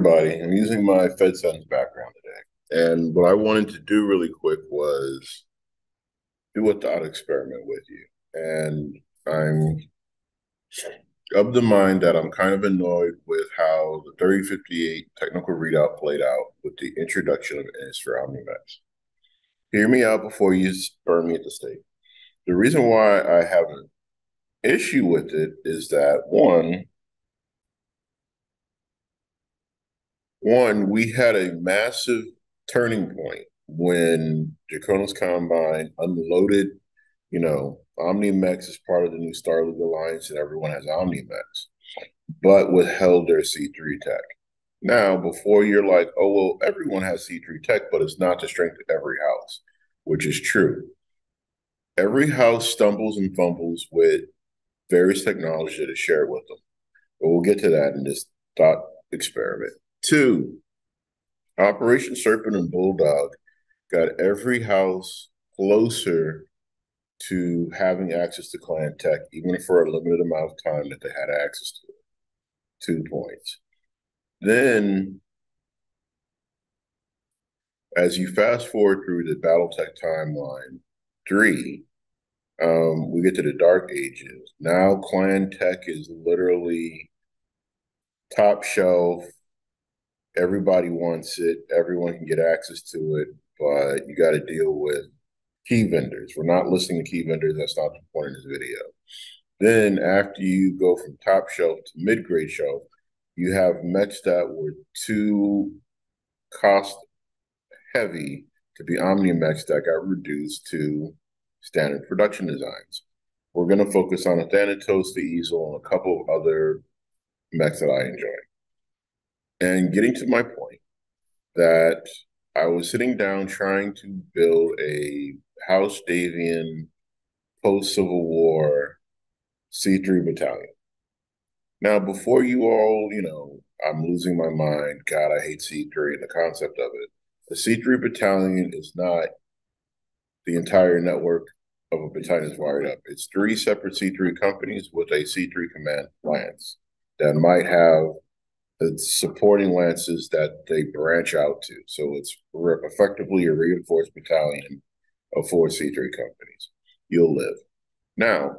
everybody. I'm using my FedSense background today. And what I wanted to do really quick was do a thought experiment with you. And I'm of the mind that I'm kind of annoyed with how the 3058 technical readout played out with the introduction of Innisphere OmniMax. Hear me out before you burn me at the stake. The reason why I have an issue with it is that one, we had a massive turning point when Jaconos Combine unloaded, OmniMex is part of the new Starlink Alliance and everyone has OmniMex, but withheld their C3 tech. Now, before you're like, oh, well, everyone has C3 tech, but it's not the strength of every house, which is true. Every house stumbles and fumbles with various technology that is shared with them. But we'll get to that in this thought experiment. Two, Operation Serpent and Bulldog got every house closer to having access to clan tech, even for a limited amount of time that they had access to it. 2 points. Then, as you fast forward through the BattleTech timeline, 3, we get to the Dark Ages. Now, clan tech is literally top shelf. Everybody wants it. Everyone can get access to it, but you got to deal with key vendors. We're not listing the key vendors. That's not the point of this video. Then after you go from top shelf to mid-grade shelf, you have mechs that were too cost heavy to be Omni mechs that got reduced to standard production designs. We're going to focus on a Thanatos, the Easel, and a couple of other mechs that I enjoy. And getting to my point that I was sitting down trying to build a House Davian post-Civil War C3 battalion. Now, before you all, I'm losing my mind. God, I hate C3 and the concept of it. The C3 battalion is not the entire network of a battalion is wired up. It's 3 separate C3 companies with a C3 command lance that might have the supporting lances that they branch out to. So it's effectively a reinforced battalion of 4 C3 companies. You'll live. Now,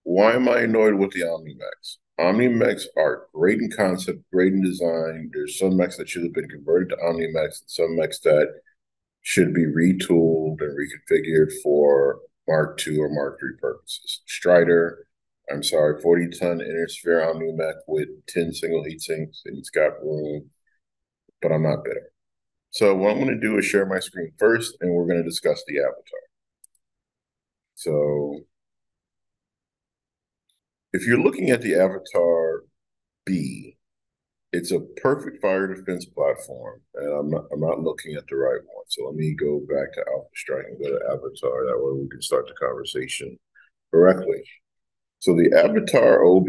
why am I annoyed with the OmniMex? OmniMex are great in concept, great in design. There's some mechs that should have been converted to OmniMex, and some mechs that should be retooled and reconfigured for Mark II or Mark III purposes. Strider, 40-ton Innisphere OmniMech with 10 single heat sinks, and it's got room, but I'm not bitter. So what I'm going to do is share my screen first, and we're going to discuss the avatar. So if you're looking at the Avatar B, it's a perfect fire defense platform, and I'm not looking at the right one. So let me go back to Alpha Strike and go to Avatar. That way we can start the conversation correctly. So the Avatar OB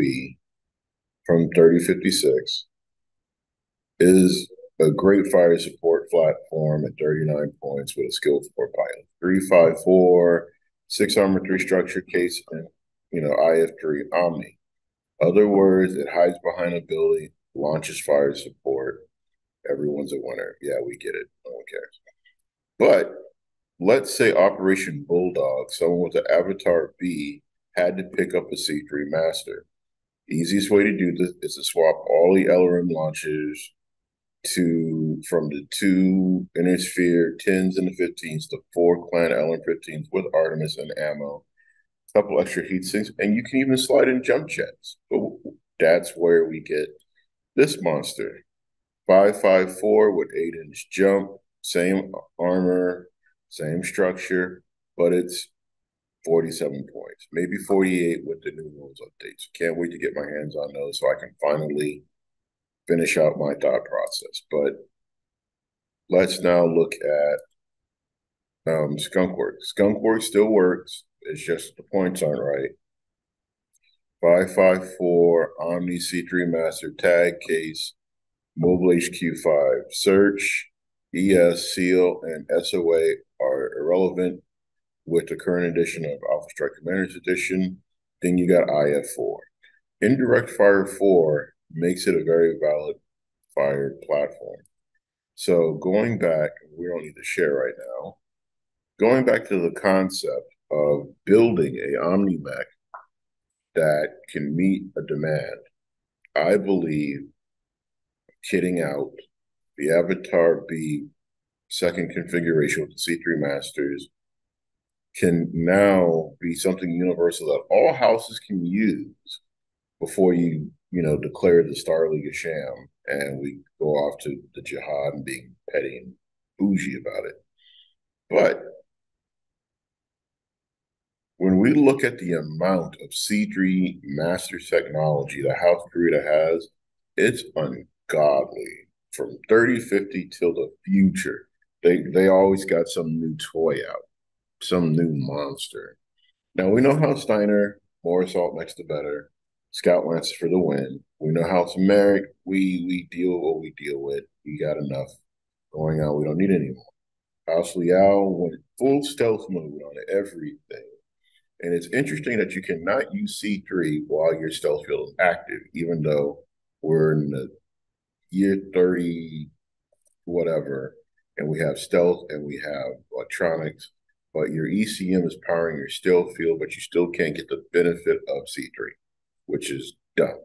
from 3056 is a great fire support platform at 39 points with a skill 4 pilot. 354, 6 armor, 3 structure case, and IF3 Omni. Other words, it hides behind a building, launches fire support. Everyone's a winner. Yeah, we get it. No one cares. But let's say Operation Bulldog, someone with the Avatar B had to pick up a C3 Master. The easiest way to do this is to swap all the LRM launchers from the 2 Innisphere 10s and the 15s to 4 Clan LM15s with Artemis and ammo, a couple extra heat sinks, and you can even slide in jump jets. But that's where we get this monster. 554 with 8-inch jump, same armor, same structure, but it's 47 points, maybe 48 with the new rules updates. Can't wait to get my hands on those so I can finally finish out my thought process. But let's now look at Skunkworks. Skunkworks still works. It's just the points aren't right. 554 Omni C3 Master Tag Case, Mobile HQ5. Search, ES, Seal, and SOA are irrelevant with the current edition of Alpha Strike Commander's Edition. Then you got IF4. Indirect Fire 4 makes it a very valid fired platform. So going back, we don't need to share right now. Going back to the concept of building a OmniMech that can meet a demand, I believe kitting out the Avatar B second configuration with the C3 Masters can now be something universal that all houses can use before declare the Star League a sham and we go off to the jihad and being petty and bougie about it. But when we look at the amount of C3 Masters technology that House Kurita has, it's ungodly. From 3050 till the future, they always got some new toy out, some new monster. Now we know how Steiner, more assault next to better, Scout Lances for the win. We know how Merrick, we deal with what we deal with. We got enough going on. We don't need any more. House Liao went full stealth mode on everything. And it's interesting that you cannot use C3 while your stealth field is active, even though we're in the year 30, whatever, and we have stealth and we have electronics, but your ECM is powering your stealth field, but you still can't get the benefit of C3, which is dumb.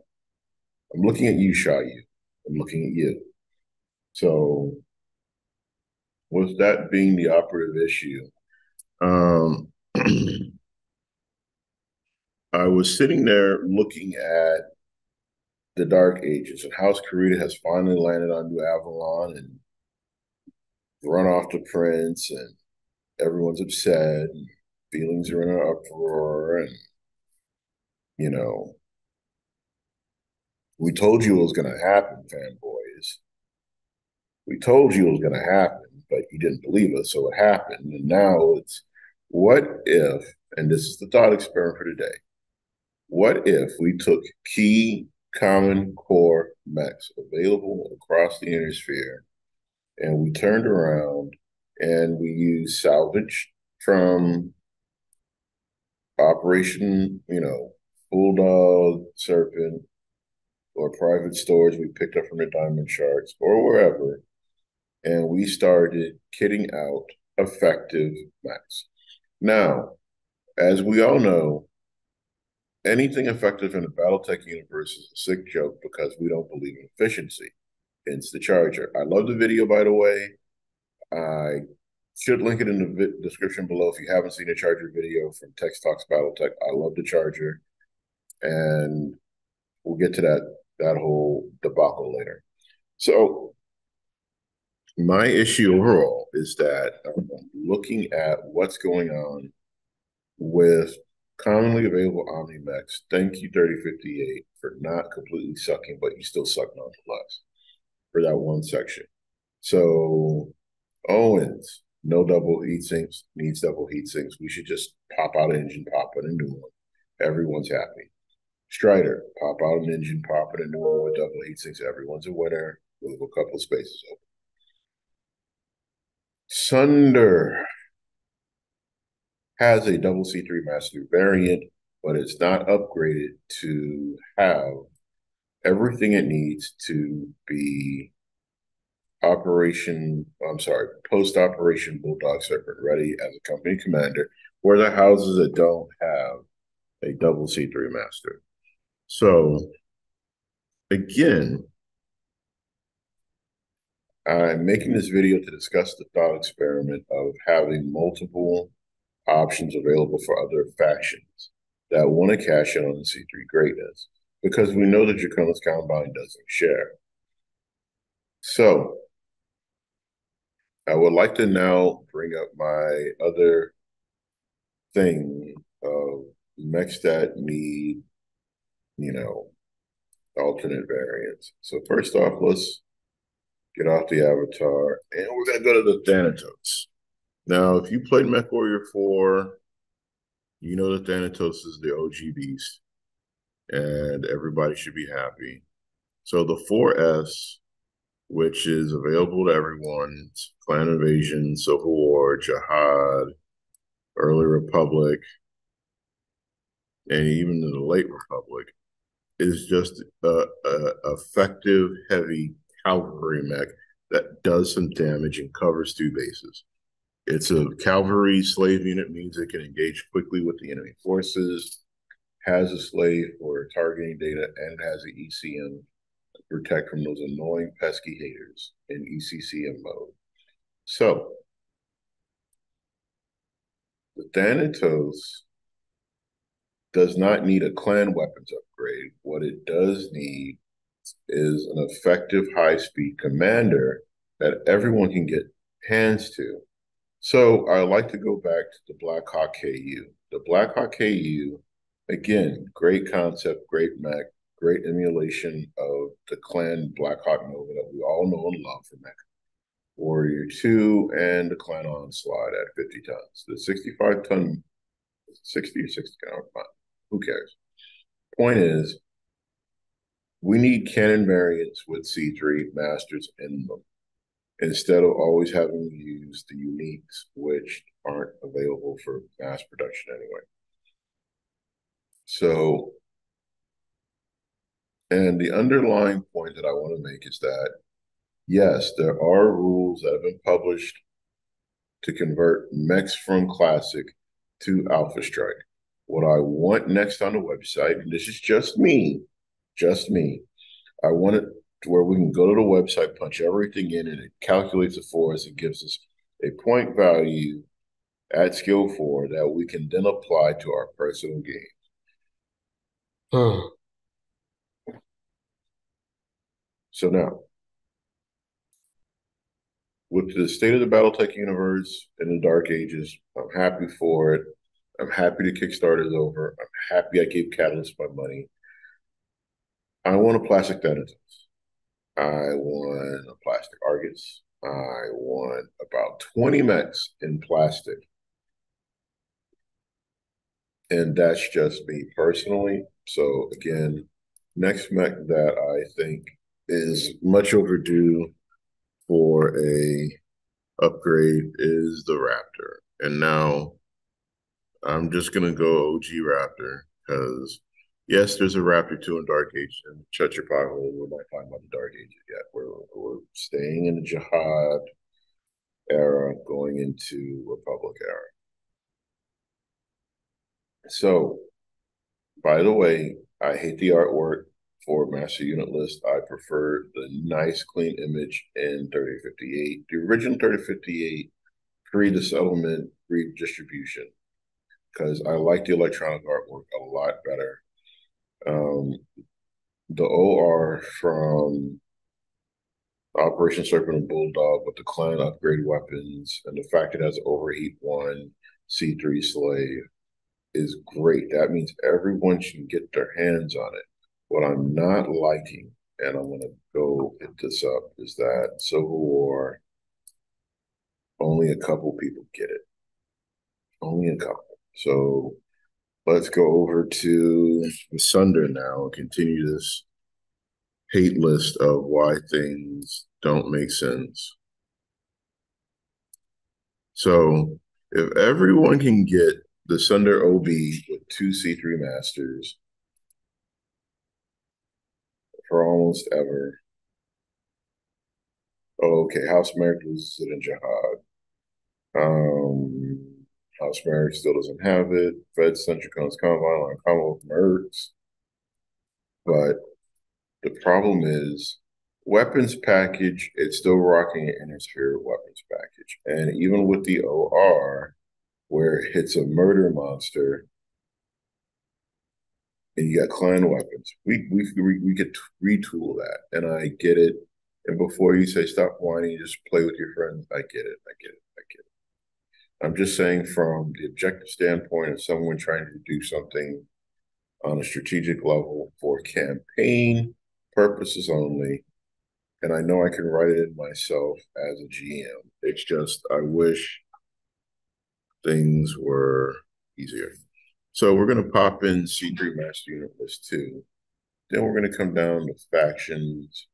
I'm looking at you, Yu. I'm looking at you. So, with that being the operative issue, I was sitting there looking at the Dark Ages and House Kurita has finally landed on New Avalon and run off the Prince, and everyone's upset, and feelings are in an uproar, and you know, we told you it was going to happen, fanboys. We told you it was going to happen, but you didn't believe us, so it happened. And now it's what if, and this is the thought experiment for today, what if we took key common core mechs available across the inner sphere and we turned around and we used salvage from Operation, Bulldog, Serpent, or private stores we picked up from the Diamond Sharks or wherever, and we started kitting out effective mechs. Now, as we all know, anything effective in the Battletech universe is a sick joke because we don't believe in efficiency. Hence the Charger. I love the video, by the way. I should link it in the description below if you haven't seen a Charger video from Tex Talks Battletech. I love the Charger, and we'll get to that whole debacle later. So my issue overall is that looking at what's going on with commonly available OmniMechs, thank you 3058 for not completely sucking, but you still suck nonetheless for that one section. So Owens, no double heat sinks, needs double heat sinks. We should just pop out an engine, pop in a new one. Everyone's happy. Strider, pop out an engine, pop in a new one with double heat sinks. Everyone's a winner. Move a couple of spaces open. Sunder has a double C3 Master variant, but it's not upgraded to have everything it needs to be post-operation Bulldog Serpent ready as a company commander, where the houses that don't have a double C3 Master. So, again, I'm making this video to discuss the thought experiment of having multiple options available for other factions that want to cash in on the C3 greatness, because we know that Draconis Combine doesn't share. So, I would like to now bring up my other thing of mechs that need, alternate variants. So first off, let's get off the Avatar, and we're going to go to the Thanatos. Now, if you played MechWarrior 4, you know that Thanatos is the OG beast, and everybody should be happy. So the 4S, which is available to everyone, Clan Invasion, Civil War, Jihad, Early Republic, and even in the Late Republic, is just a effective heavy cavalry mech that does some damage and covers two bases. It's a cavalry slave unit, means it can engage quickly with the enemy forces, has a slave for targeting data, and has an ECM to protect from those annoying pesky haters in ECCM mode. So the Thanatos does not need a clan weapons upgrade. What it does need is an effective high-speed commander that everyone can get hands to. So I like to go back to the Blackhawk KU. The Blackhawk KU, again, great concept, great mech, great emulation of the clan Blackhawk Nova that we all know and love for mech. Warrior 2 and the clan Onslaught at 50 tons. The 65 ton, 60 or 60 ton, who cares? Point is, we need cannon variants with C3 masters in them instead of always having to use the uniques, which aren't available for mass production anyway. So, and the underlying point that I want to make is that, yes, there are rules that have been published to convert mechs from classic to Alpha Strike. What I want next on the website, and this is just me, I want it to where we can go to the website, punch everything in, and it calculates it for us and gives us a point value at skill 4 that we can then apply to our personal game. So now, with the state of the Battletech universe in the Dark Ages, I'm happy for it. I'm happy the Kickstarter is over. I'm happy I gave Catalyst my money. I want a plastic Thanatos. I want a plastic Argus. I want about 20 mechs in plastic. And that's just me personally. So again, next mech that I think is much overdue for a upgrade is the Raptor. And now I'm just gonna go OG Raptor because yes, there's a Raptor 2 in Dark Age, and shut your pie hole. We're not talking about the Dark Ages yet. We're staying in the Jihad era, going into Republic era. So, by the way, I hate the artwork for Master Unit List. I prefer the nice, clean image in 3058. The original 3058, pre the settlement, pre distribution, because I like the electronic artwork a lot better. The OR from Operation Serpent and Bulldog with the clan upgrade weapons and the fact it has Overheat 1 C3 Slave is great. That means everyone should get their hands on it. What I'm not liking, and I'm going to go hit this up, is that Civil War, only a couple people get it. Only a couple. So let's go over to the Sunder now and continue this hate list of why things don't make sense. So if everyone can get the Sunder OB with 2 C3 Masters for almost ever. Oh, okay, House Merrick loses it in Jihad. House Merrick still doesn't have it. Fed Central Comes Combine on combo with Mercs. But the problem is weapons package, it's still rocking an Inner Spirit weapons package. And even with the OR, where it hits a murder monster, and you got clan weapons. We could retool that, and I get it. And before you say stop whining, just play with your friends. I get it. I get it. I get it. I'm just saying from the objective standpoint of someone trying to do something on a strategic level for campaign purposes only. And I know I can write it in myself as a GM. It's just I wish things were easier. So we're going to pop in C3 Master Unit List 2. Then we're going to come down to factions,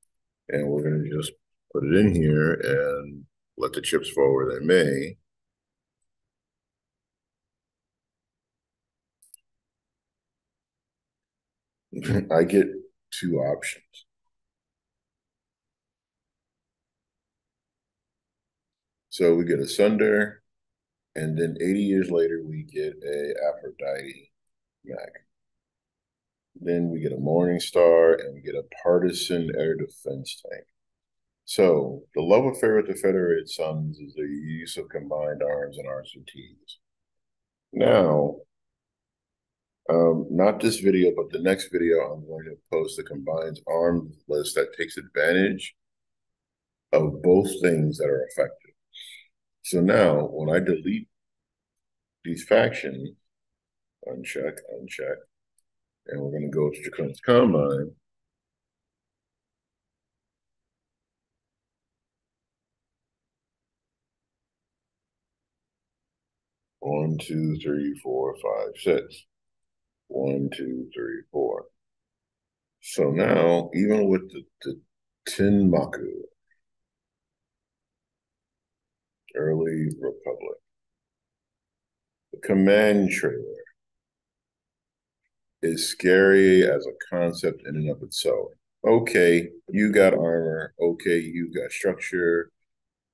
and we're going to just put it in here and let the chips fall where they may. I get two options. So we get a Sunder, and then 80 years later, we get a Aphrodite Mac. Then we get a Morning Star, and we get a Partisan air defense tank. So the love affair with the Federated Sons is the use of combined arms and RCTs. Now, not this video, but the next video, I'm going to post a combined arms list that takes advantage of both things that are effective. So now, when I delete these factions, uncheck, uncheck, and we're going to go to Draconis Combine. One, two, three, four, five, six. One, two, three, four. So now, even with the Tinmaku, early Republic, the command trailer is scary as a concept in and of itself. Okay, you got armor. Okay, you got structure,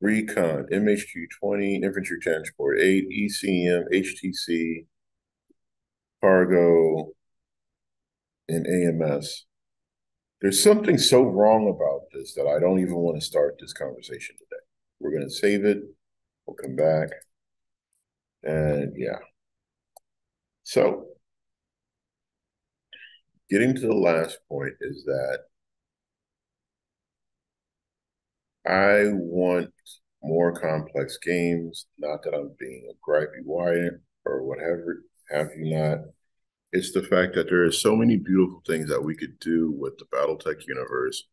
recon, MHQ 20, infantry transport 8, ECM, HTC, cargo, and AMS. There's something so wrong about this that I don't even want to start this conversation today. We're going to save it. We'll come back. And yeah. So, getting to the last point is that I want more complex games. Not that I'm being a gripey white or whatever have you not. It's the fact that there are so many beautiful things that we could do with the Battletech universe.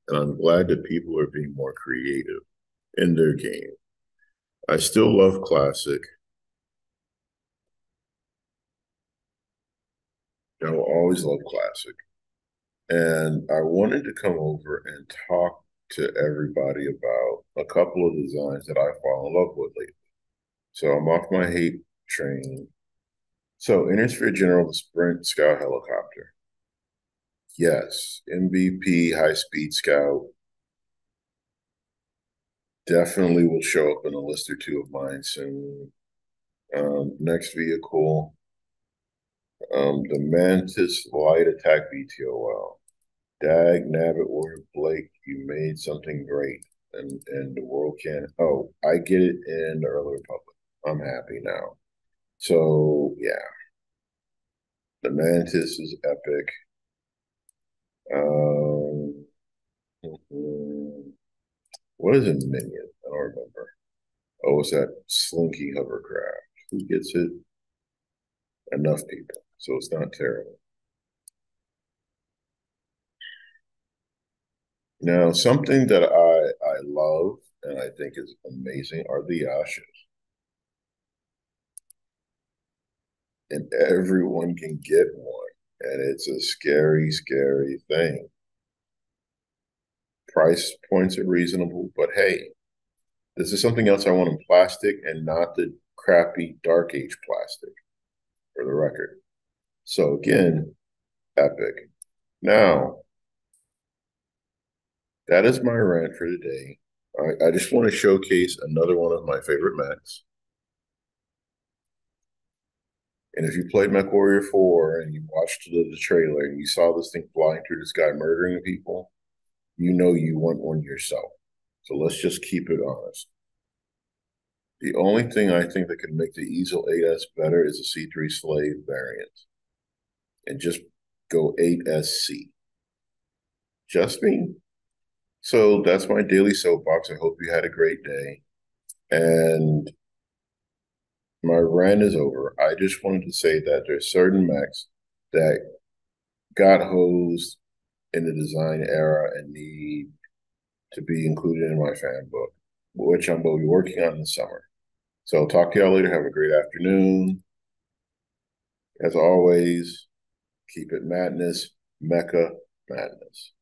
And I'm glad that people are being more creative in their game. I still love Classic. I will always love Classic. And I wanted to come over and talk to everybody about a couple of designs that I fall in love with lately. So I'm off my hate train. So Innisphere General, the Sprint Scout helicopter. Yes, MVP high speed scout definitely will show up in a list or two of mine soon. Next vehicle, the Mantis Light Attack VTOL. Dag Nabbit Warrior Blake, you made something great, and the world can't. Oh, I get it in the early Republic. I'm happy now. So yeah, the Mantis is epic. Um, what is a minion? I don't remember. Oh, it's that Slinky hovercraft. Who gets it? Enough people, so it's not terrible. Now, something that I love and I think is amazing are the Yashas. And everyone can get one. And it's a scary, scary thing. Price points are reasonable, but hey, this is something else I want in plastic and not the crappy dark age plastic, for the record. So again, epic. Now, that is my rant for today. I just want to showcase another one of my favorite mechs. And if you played MechWarrior 4 and you watched the trailer and you saw this thing flying through the sky murdering people, you know you want one yourself. So let's just keep it honest. The only thing I think that could make the Easel 8S better is a C3 Slave variant. And just go 8SC. Just me. So that's my daily soapbox. I hope you had a great day. And my rant is over. I just wanted to say that there's certain mechs that got hosed in the design era and need to be included in my fan book, which I'm going to be working on in the summer. So I'll talk to y'all later. Have a great afternoon. As always, keep it madness, Mecha madness.